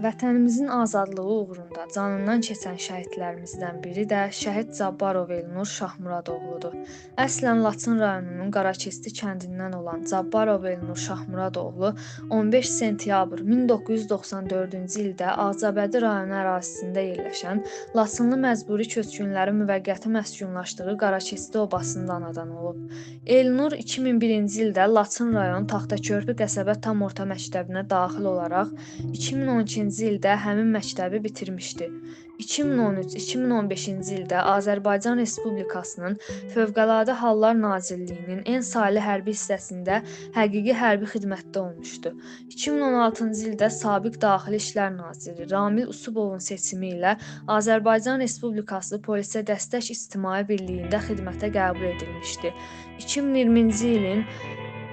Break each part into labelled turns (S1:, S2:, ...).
S1: Vətənimizin azadlığı uğrunda canından keçən şəhidlərimizdən biri də şəhid Cabbarov Elnur Şahmuradoğludur. Əslən Laçın rayonunun Qaraçeşdi kəndindən olan Cabbarov Elnur Şahmuradoğlu 15 sentyabr 1994-cü ildə Ağcabədi rayonu ərazisində yerləşən Laçınlı məcburi köçkünlərin müvəqqəti məskunlaşdığı Qaraçeşdi obasında anadan olub. Elnur 2001-ci ildə Laçın rayon Taxtakörpü qəsəbə tam orta məktəbinə daxil olaraq 2012-ci ildə həmin məktəbi bitirmişdi. 2013-2015-ci ildə Azərbaycan Respublikasının Fövqəladə Hallar Nazirliyinin en saylı hərbi hissəsində həqiqi hərbi xidmətdə olmuşdu. 2016-cı ildə sabiq Daxili İşlər naziri Ramil Usubovun seçimi ilə Azərbaycan Respublikası Polisə Dəstək İctimai Birliyində xidmətə qəbul edilmişdi. 2020-ci ilin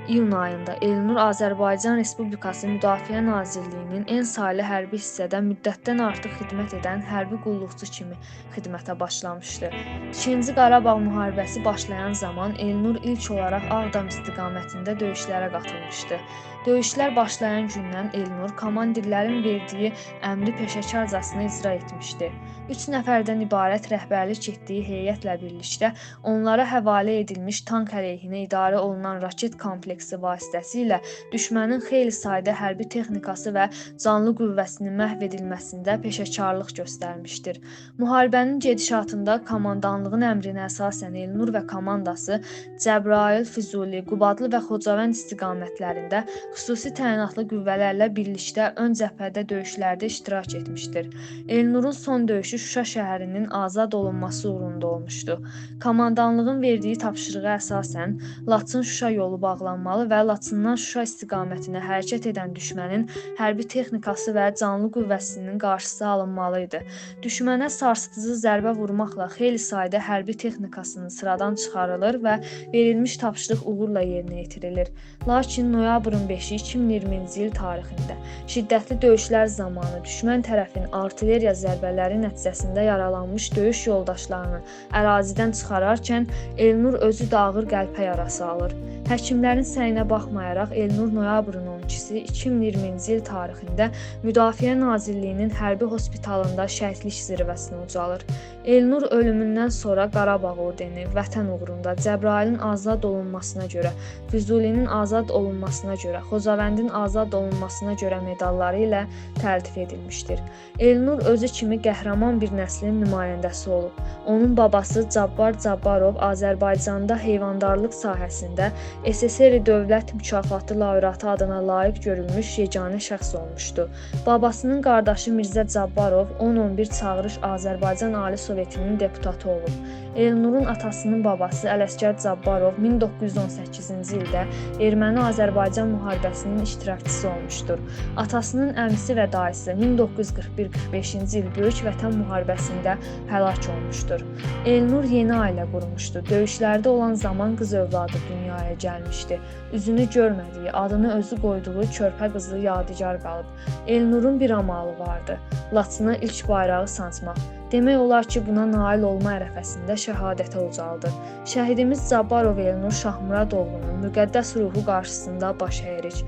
S1: iyun ayında Elnur Azərbaycan Respublikası Müdafiə Nazirliyinin en saylı hərbi hissədə müddətdən artıq xidmət edən hərbi qulluqçu kimi xidmətə başlamışdı. İkinci Qarabağ müharibəsi başlayan zaman Elnur ilk olaraq Ağdam istiqamətində döyüşlərə qatılmışdı. Döyüşlər başlayan gündən Elnur komandirlərin verdiyi əmri peşəkarcasına icra etmişdi. 3 nəfərdən ibarət rəhbərlik etdiyi heyətlə birlikdə onlara həvalə edilmiş tank əleyhinə idarə olunan raket kompleksi vasitəsilə düşmənin xeyli sayda hərbi texnikası və canlı qüvvəsinin məhv edilməsində peşəkarlıq göstərmişdir. Müharibənin gedişatında komandanlığın əmrinə əsasən Elnur və komandası Cəbrayıl, Füzuli, Qubadlı və Xocavənd istiqamətlərində xüsusi təyinatlı qüvvələrlə birlikdə ön cəbhədə döyüşlərdə iştirak etmişdir. Elnurun son döyüşü Şuşa şəhərinin azad olunması uğrunda olmuşdu. Komandanlığın verdiyi tapşırığa əsasən Laçın-Şuşa yolu bağlanmalı və Laçından Şuşa istiqamətinə hərəkət edən düşmənin hərbi texnikası və canlı qüvvəsinin qarşısı alınmalı idi. Düşmənə sarsıdıcı zərbə vurmaqla xeyli sayda hərbi texnikasının sıradan çıxarılır və verilmiş tapşırıq uğurla yerinə yetirilir. Lakin noyabrın 5-i 2020-ci il tarixində şiddətli döyüşlər zamanı düşmən tərəfin artilleriya zərbələri nəticəsində yaralanmış döyüş yoldaşlarını ərazidən çıxararkən Elnur özü də ağır qəlpə yarası alır. Həkimlərin səyinə baxmayaraq Elnur noyabrın 12-si 2020-ci il tarixində Müdafiə Nazirliyinin hərbi hospitalında şəhidlik zirvəsinə ucalır. Elnur ölümündən sonra Qarabağ ordeni, Vətən uğrunda, Cəbrayılın azad olunmasına görə, Füzulinin azad olunmasına görə, Xocavəndin azad olunmasına görə medalları ilə təltif edilmişdir. Elnur özü kimi qəhrəman bir nəslin nümayəndəsi olub. Onun babası Cabbar Cabbarov Azərbaycanda heyvandarlıq sahəsində SSR Dövlət Mükafatı laureatı adına layiq görülmüş yeganə şəxs olmuşdu. Babasının qardaşı Mirzə Cabbarov 10-11 çağırış Azərbaycan Ali Sovetinin deputatı olub. Elnurun atasının babası Ələsgər Cabbarov 1918-ci ildə Erməni-Azərbaycan müharibəsinin iştirakçısı olmuşdur. Atasının əmisi və dayısı 1941-45-ci il Böyük Vətən müharibəsində həlak olmuşdur. Elnur yeni ailə qurmuşdu. Döyüşlərdə olan zaman qız övladı dünyaya gəlmişdi. Üzünü görmədiyi, adını özü qoyduğu körpə qızı yadigar qalıb. Elnurun bir amalı vardı. Laçına ilk bayrağı sancmaq. Demək olar ki, buna nail olma ərəfəsində şəhadətə ucaldı. Şəhidimiz Cabbarov Elnur Şahmuradoğlunun müqəddəs ruhu qarşısında baş əyirik.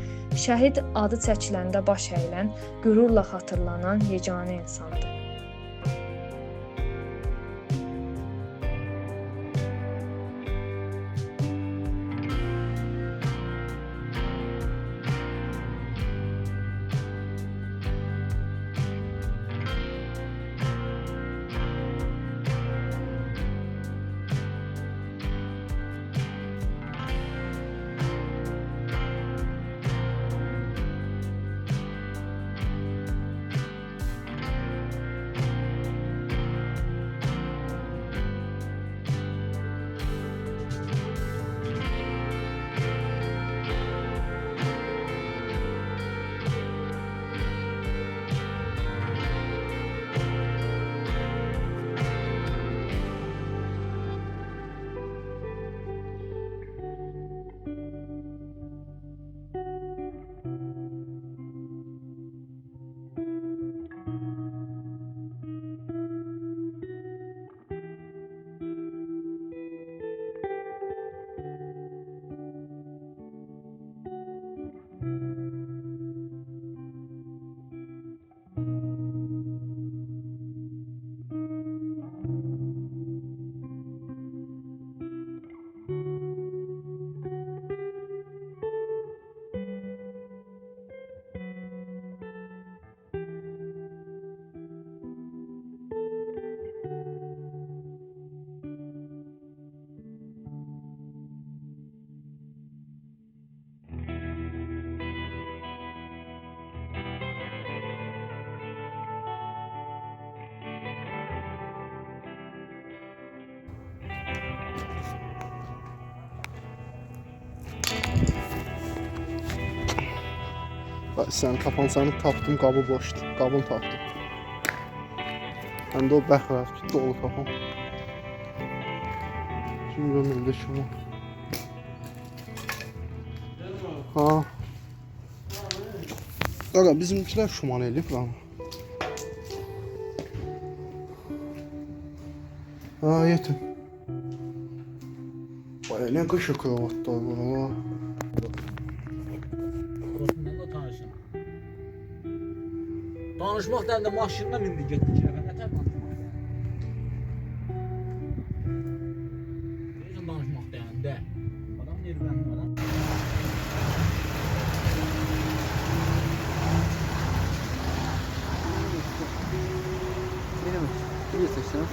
S1: Şəhid adı çəkiləndə baş əyilən, qürurla xatırlanan yeganə insandır.
S2: Sən tapançanı tapdım, qabı boşdur. Qabını tapdım. Həm də o bəxvər dolu tapan. Şimdi önümdə şu var. Ha. Qaqa bizimkilər şuman eləyib lan. Ha yetim. Vay ne qışıq kravatlar bu ha.
S3: Korkundan da tanışın. Danışmaq da maşınla mindi getdik. Nətər danışmaq yani? Neyəcən danışmaq deyəndə? Adam deyir mənim adam.
S2: Benim biliyorsun.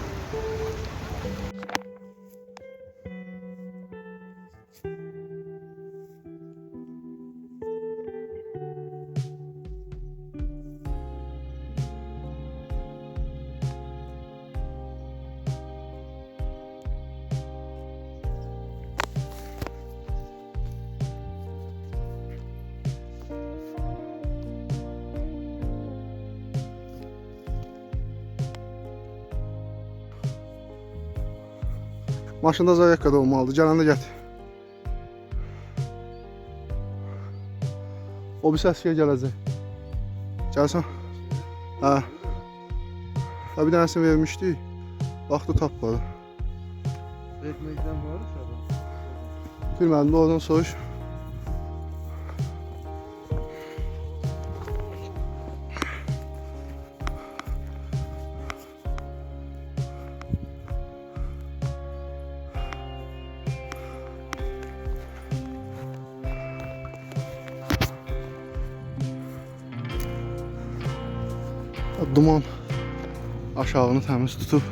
S2: Maşında zayaqqada olmalıdır. Gələndə gətir. O bir səs gələcək. Gəlsən? Hə. Bir dənəsini vermişdik. Vaxtı tapmadı.
S4: Ekmekten var mı adam?
S2: Bilmədim də oradan soruş. Duman aşağını təmiz tutub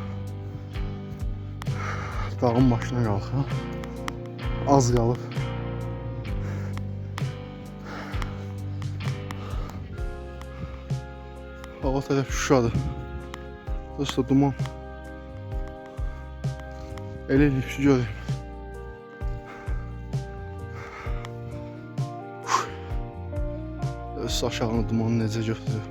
S2: dağın başına qalxır. Az qalıb. Hava tərəf Şuşadır. Burası da duman. Elə eləyib ki göreyim. Burası aşağını dumanı necə götürür.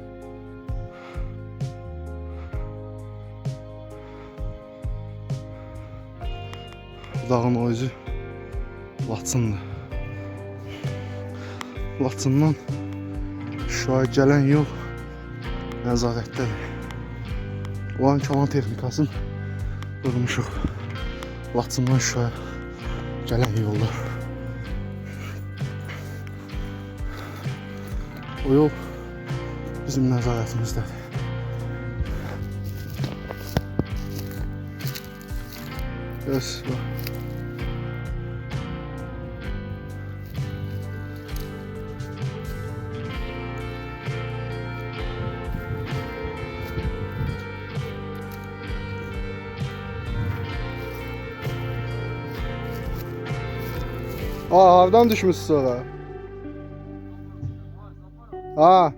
S2: Dağın o özü Laçındır. Laçından Şuşaya gələn yol nəzarətdədir. Olan kalan texnikasını durmuşuq. Laçından Şuşaya gələn yolda. O yol bizim nəzarətimizdədir. Yes, bak. Hardan düşmüşsün sonra? Ha.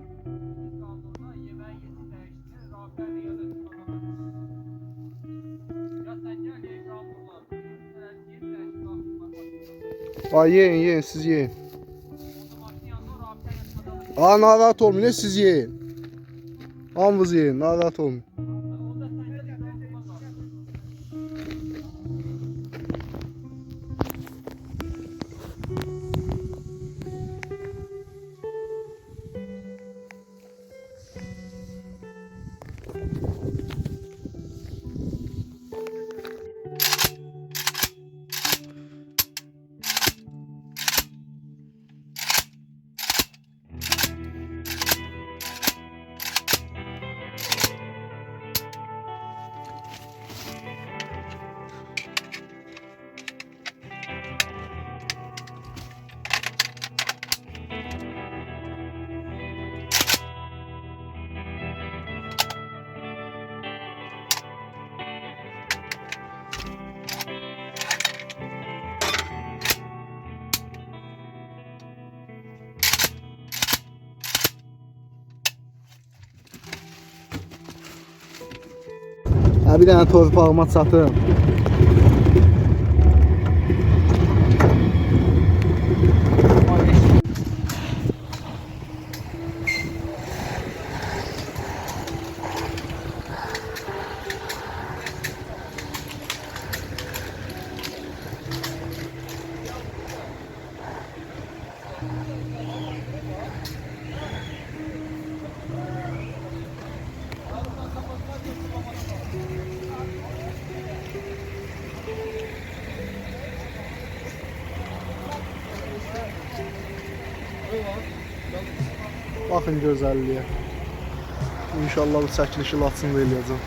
S2: Yiyin, siz yiyin. Narahat olmayın, siz yiyin. Hamınız yiyin, narahat olmayın. Bir dənə torpağıma çatım. baxın gözəlliyə. İnşallah bu çəkilişi Laçında eləyəcəm.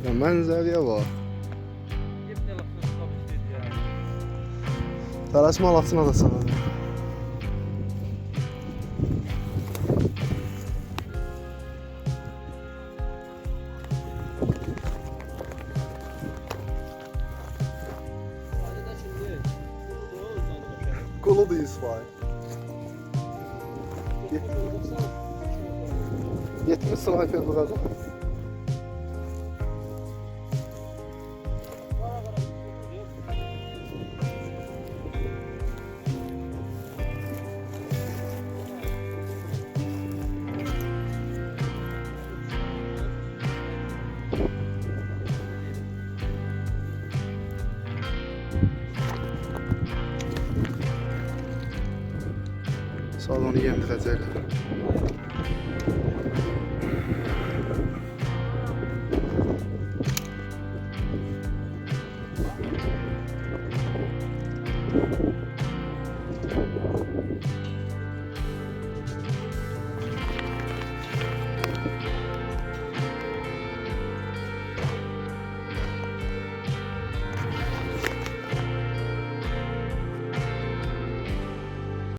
S2: Ya mənzərəyə bax. Tələsmə Laçına da sığır. Qulu da İsmail. 70 sniper vuracaq. Salonu yeniləcəklər.